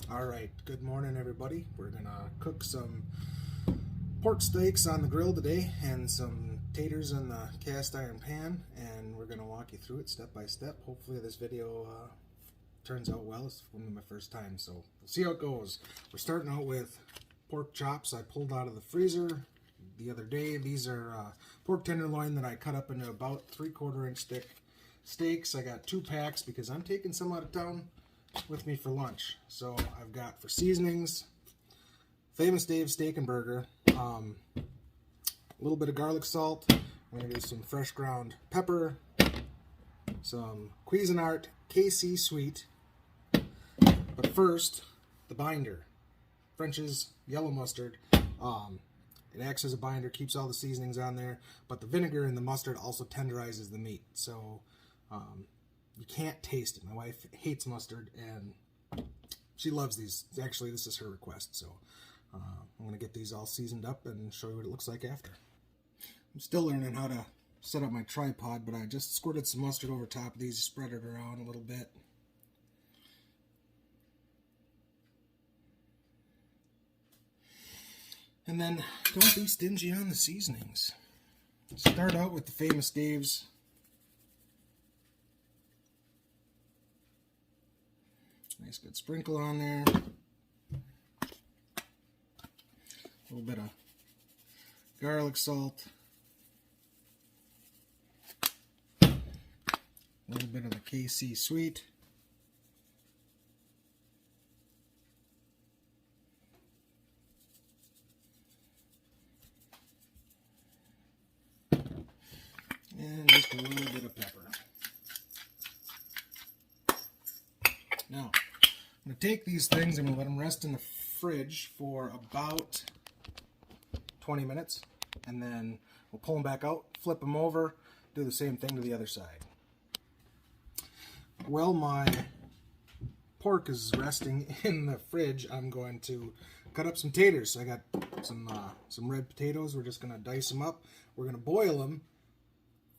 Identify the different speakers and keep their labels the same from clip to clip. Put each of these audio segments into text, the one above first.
Speaker 1: Alright, good morning everybody. We're gonna cook some pork steaks on the grill today and some taters in the cast iron pan, and we're gonna walk you through it step by step. Hopefully this video turns out well. It's one of my first time, so we'll see how it goes. We're starting out with pork chops I pulled out of the freezer the other day. These are pork tenderloin that I cut up into about 3/4 inch thick steaks. I got 2 packs because I'm taking some out of town with me for lunch. So I've got, for seasonings, Famous Dave's Steak and Burger, a little bit of garlic salt. I'm going to do some fresh ground pepper, some Cuisinart KC Sweet. But first, the binder. French's yellow mustard. It acts as a binder, keeps all the seasonings on there, but the vinegar and the mustard also tenderizes the meat. So you can't taste it. My wife hates mustard, and she loves these. Actually, this is her request, so I'm going to get these all seasoned up and show you what it looks like after. I'm still learning how to set up my tripod, but I just squirted some mustard over top of these, spread it around a little bit. And then don't be stingy on the seasonings. Start out with the Famous Dave's. Nice good sprinkle on there. A little bit of garlic salt. A little bit of the KC Sweet. And just a little bit of pepper. Now, I'm going to take these things and we'll let them rest in the fridge for about 20 minutes, and then we'll pull them back out, flip them over, do the same thing to the other side. While my pork is resting in the fridge, I'm going to cut up some taters. So I got some red potatoes. We're just going to dice them up. We're going to boil them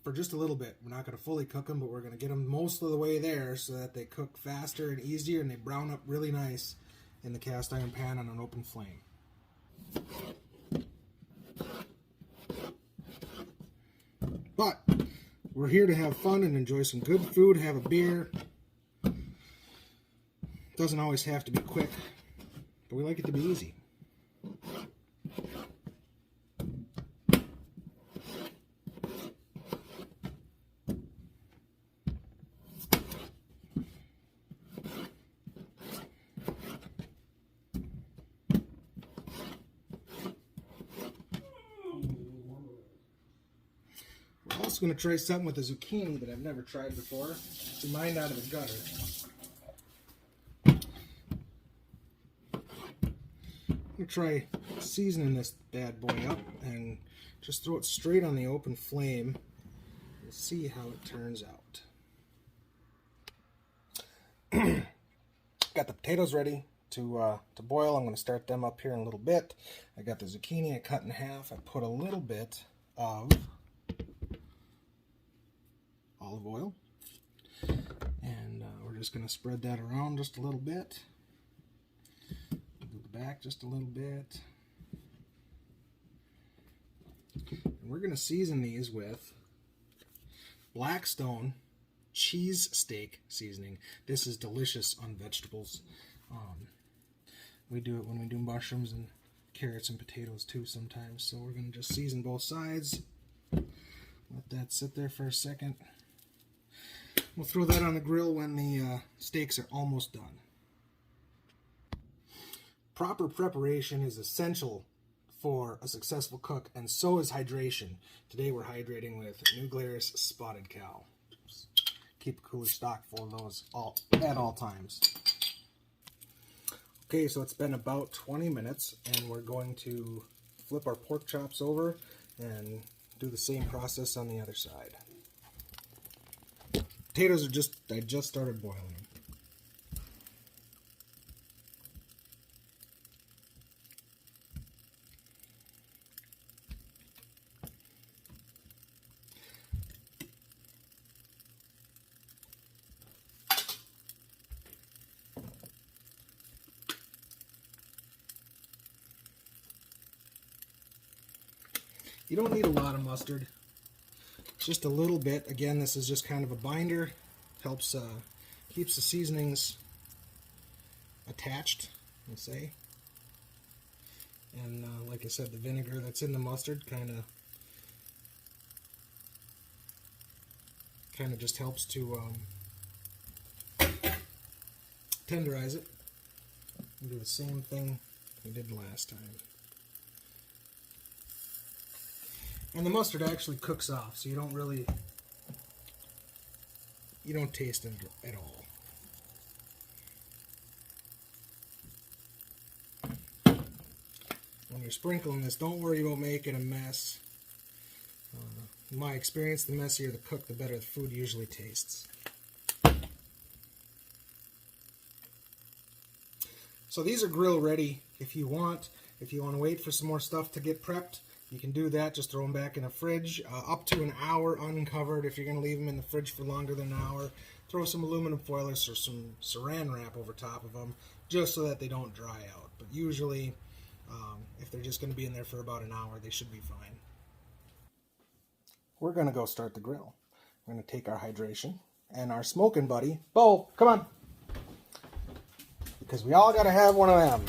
Speaker 1: for just a little bit. We're not going to fully cook them, but we're going to get them most of the way there so that they cook faster and easier, and they brown up really nice in the cast iron pan on an open flame. But we're here to have fun and enjoy some good food, have a beer. Doesn't always have to be quick, but we like it to be easy. We're also going to try something with a zucchini that I've never tried before. Get your mind out of the gutter. I'm going to try seasoning this bad boy up and just throw it straight on the open flame. We'll see how it turns out. Got the potatoes ready to boil. I'm going to start them up here in a little bit. I got the zucchini I cut in half. I put a little bit of olive oil, and we're just going to spread that around just a little bit. Do the back just a little bit. And we're going to season these with Blackstone cheese steak seasoning. This is delicious on vegetables. We do it when we do mushrooms and carrots and potatoes too sometimes. So we're going to just season both sides. Let that sit there for a second. We'll throw that on the grill when the steaks are almost done. Proper preparation is essential for a successful cook, and so is hydration. Today we're hydrating with New Glarus Spotted Cow. Keep a cooler stock full of those at all times. Okay, so it's been about 20 minutes, and we're going to flip our pork chops over and do the same process on the other side. Potatoes are I just started boiling them. You don't need a lot of mustard, just a little bit. Again, this is just kind of a binder, helps keeps the seasonings attached, let's say. And like I said, the vinegar that's in the mustard kind of just helps to tenderize it. And do the same thing we did last time. And the mustard actually cooks off, so you don't taste it at all. When you're sprinkling this, don't worry about making a mess. In my experience, the messier the cook, the better the food usually tastes. So these are grill ready. If you want to wait for some more stuff to get prepped, you can do that. Just throw them back in the fridge, up to an hour uncovered. If you're going to leave them in the fridge for longer than an hour, throw some aluminum foil or some saran wrap over top of them, just so that they don't dry out. But usually, if they're just going to be in there for about an hour, they should be fine. We're going to go start the grill. We're going to take our hydration and our smoking buddy, Bo, come on. Because we all got to have one of them.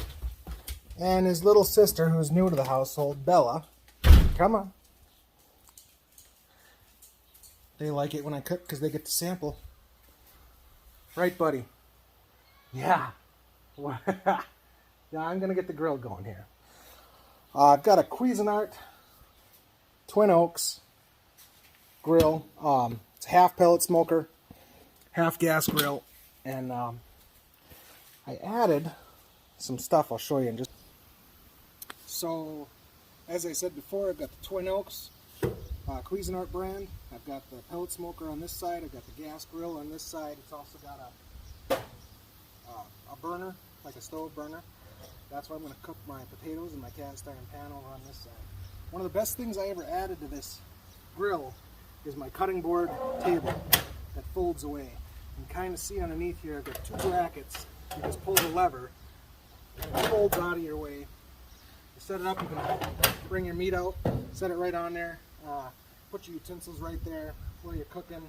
Speaker 1: And his little sister, who's new to the household, Bella, come on. They like it when I cook because they get to sample. Right, buddy? Yeah. Yeah, I'm going to get the grill going here. I've got a Cuisinart Twin Oaks grill. It's a half pellet smoker, half gas grill, and I added some stuff I'll show you in just. So, as I said before, I've got the Twin Oaks Cuisinart brand. I've got the pellet smoker on this side. I've got the gas grill on this side. It's also got a burner, like a stove burner. That's why I'm going to cook my potatoes in my cast iron pan over on this side. One of the best things I ever added to this grill is my cutting board table that folds away. You can kind of see underneath here I've got two brackets. You just pull the lever and it folds out of your way. You set it up, you can bring your meat out, set it right on there, put your utensils right there while you're cooking.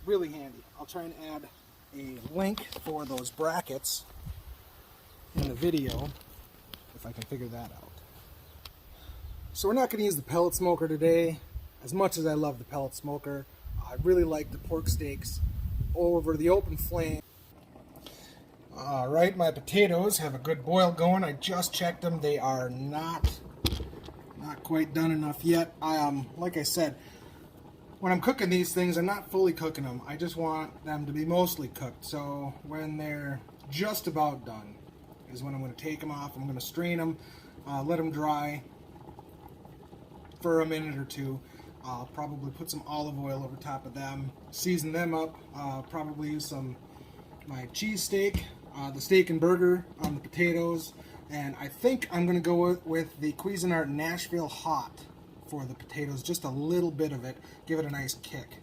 Speaker 1: Really handy. I'll try and add a link for those brackets in the video if I can figure that out. So we're not going to use the pellet smoker today. As much as I love the pellet smoker, I really like the pork steaks over the open flame. Alright, my potatoes have a good boil going. I just checked them. They are not quite done enough yet. Like I said, when I'm cooking these things, I'm not fully cooking them. I just want them to be mostly cooked. So when they're just about done is when I'm going to take them off. I'm going to strain them, let them dry for a minute or two. I'll probably put some olive oil over top of them, season them up, probably use my cheese steak, the steak and burger on the potatoes, and I think I'm going to go with the Cuisinart Nashville Hot for the potatoes, just a little bit of it, give it a nice kick.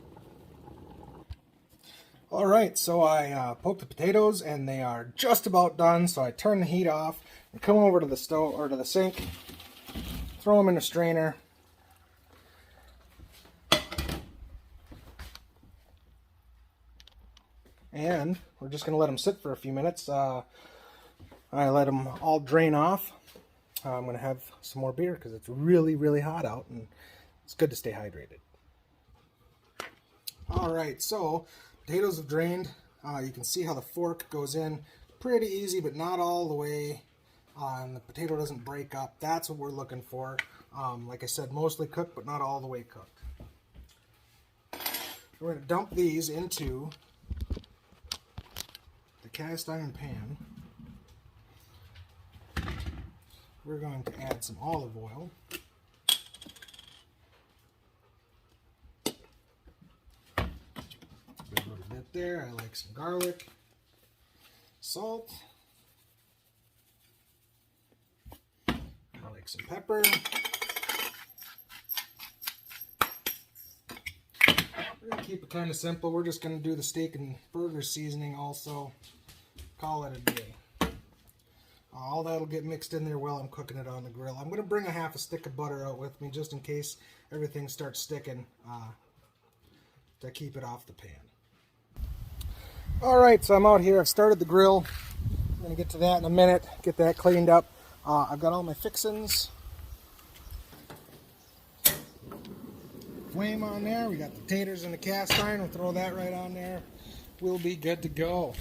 Speaker 1: Alright, so I poked the potatoes and they are just about done, so I turn the heat off and come over to the stove or to the sink, throw them in a strainer. And we're just going to let them sit for a few minutes. I let them all drain off. I'm going to have some more beer because it's really, really hot out and it's good to stay hydrated. Alright, so potatoes have drained. You can see how the fork goes in. Pretty easy, but not all the way. And the potato doesn't break up. That's what we're looking for. Like I said, mostly cooked, but not all the way cooked. We're going to dump these into the cast iron pan. We're going to add some olive oil. A little bit there. I like some garlic, salt. I like some pepper. We're going to keep it kind of simple. We're just going to do the steak and burger seasoning also. Call it a day. All that'll get mixed in there while I'm cooking it on the grill. I'm going to bring a half a stick of butter out with me just in case everything starts sticking to keep it off the pan. Alright, so I'm out here. I've started the grill. I'm going to get to that in a minute, get that cleaned up. I've got all my fixings. Flame on there. We got the taters in the cast iron. We'll throw that right on there. We'll be good to go.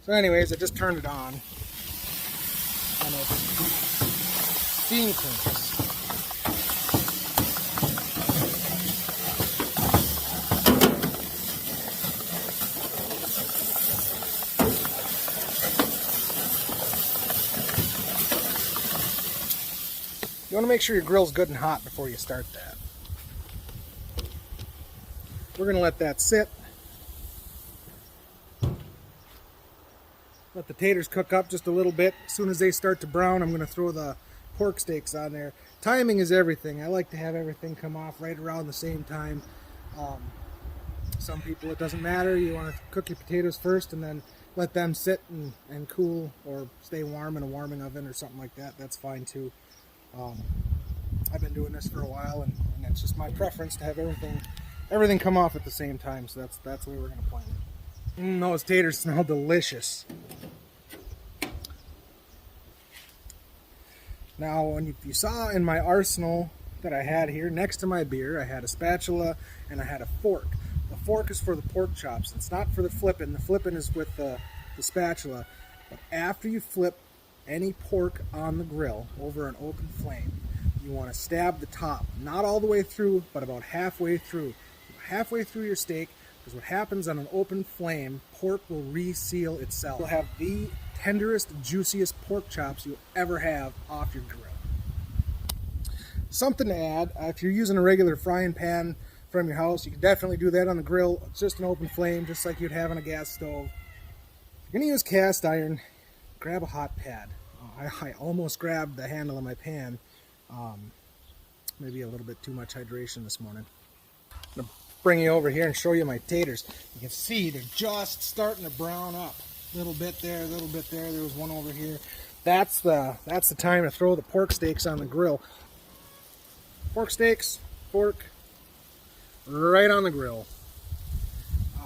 Speaker 1: So anyways, I just turned it on. And it's bean cleans. You want to make sure your grill's good and hot before you start that. We're going to let that sit. Let the taters cook up just a little bit. As soon as they start to brown, I'm going to throw the pork steaks on there. Timing is everything. I like to have everything come off right around the same time. Some people, it doesn't matter. You want to cook your potatoes first and then let them sit and cool or stay warm in a warming oven or something like that. That's fine too. I've been doing this for a while, and it's just my preference to have everything come off at the same time. So that's the way we're going to plan it. Those taters smell delicious. Now, if you saw in my arsenal that I had here next to my beer, I had a spatula and I had a fork. The fork is for the pork chops. It's not for the flipping. The flipping is with the spatula. But after you flip any pork on the grill over an open flame, you want to stab the top, not all the way through, but about halfway through. Halfway through your steak, because what happens on an open flame, pork will reseal itself. You'll have the tenderest, juiciest pork chops you'll ever have off your grill. Something to add, if you're using a regular frying pan from your house, you can definitely do that on the grill. It's just an open flame, just like you'd have on a gas stove. If you're going to use cast iron, grab a hot pad. I almost grabbed the handle of my pan. Maybe a little bit too much hydration this morning. I'm going to bring you over here and show you my taters. You can see they're just starting to brown up. A little bit there, a little bit there. There was one over here. That's the time to throw the pork steaks on the grill. Pork steaks, pork, right on the grill.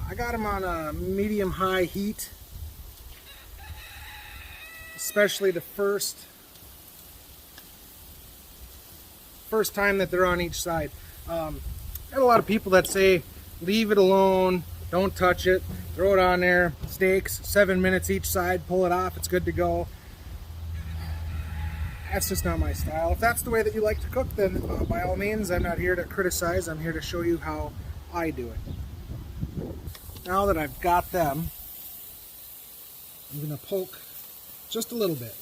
Speaker 1: I got them on a medium-high heat. Especially the first time that they're on each side. Got a lot of people that say leave it alone, don't touch it, throw it on there, steaks, 7 minutes each side, pull it off, it's good to go. That's just not my style. If that's the way that you like to cook, then by all means, I'm not here to criticize, I'm here to show you how I do it. Now that I've got them, I'm going to poke just a little bit.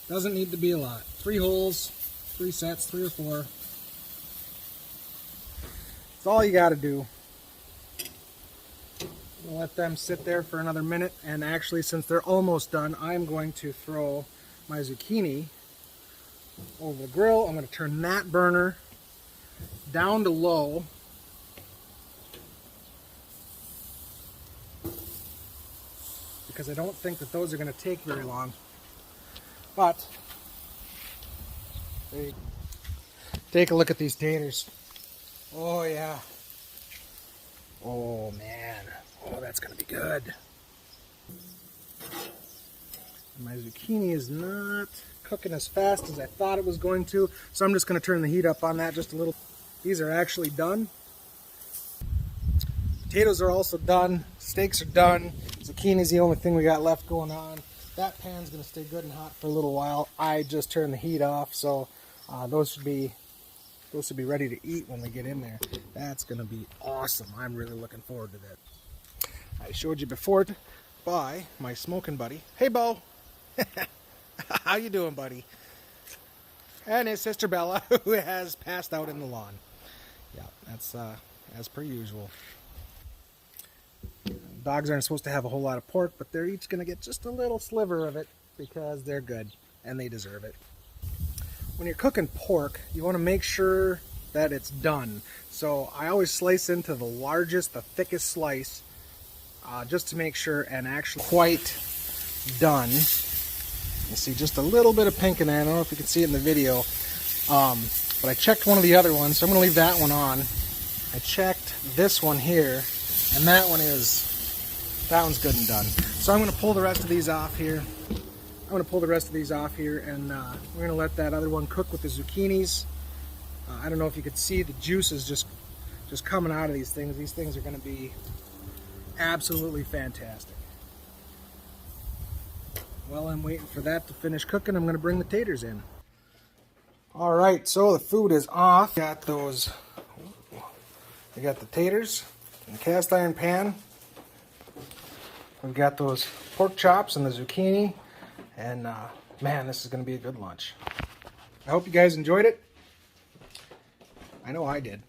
Speaker 1: Doesn't need to be a lot. 3 holes, 3 sets, 3 or 4. That's all you got to do. We'll let them sit there for another minute, and actually, since they're almost done, I'm going to throw my zucchini over the grill. I'm going to turn that burner down to low. Because I don't think that those are going to take very long. But take a look at these taters. Oh yeah. Oh man. Oh, that's going to be good. My zucchini is not cooking as fast as I thought it was going to, so I'm just going to turn the heat up on that just a little. These are actually done. Potatoes are also done. Steaks are done. Zucchini is the only thing we got left going on. That pan's going to stay good and hot for a little while. I just turned the heat off, so those should be ready to eat when we get in there. That's going to be awesome. I'm really looking forward to that. I showed you before by my smoking buddy. Hey, Bo. How you doing, buddy? And his sister Bella, who has passed out in the lawn. Yeah, that's as per usual. Dogs aren't supposed to have a whole lot of pork, but they're each going to get just a little sliver of it because they're good and they deserve it. When you're cooking pork, you want to make sure that it's done. So I always slice into the largest, the thickest slice just to make sure, and actually quite done. You see just a little bit of pink in there. I don't know if you can see it in the video, but I checked one of the other ones, so I'm going to leave that one on. I checked this one here, and that one's good and done. So I'm going to pull the rest of these off here. And we're going to let that other one cook with the zucchinis. I don't know if you could see the juices just coming out of these things. These things are going to be absolutely fantastic. While I'm waiting for that to finish cooking, I'm going to bring the taters in. All right, so the food is off. We got the taters in the cast iron pan. We've got those pork chops and the zucchini. And man, this is going to be a good lunch. I hope you guys enjoyed it. I know I did.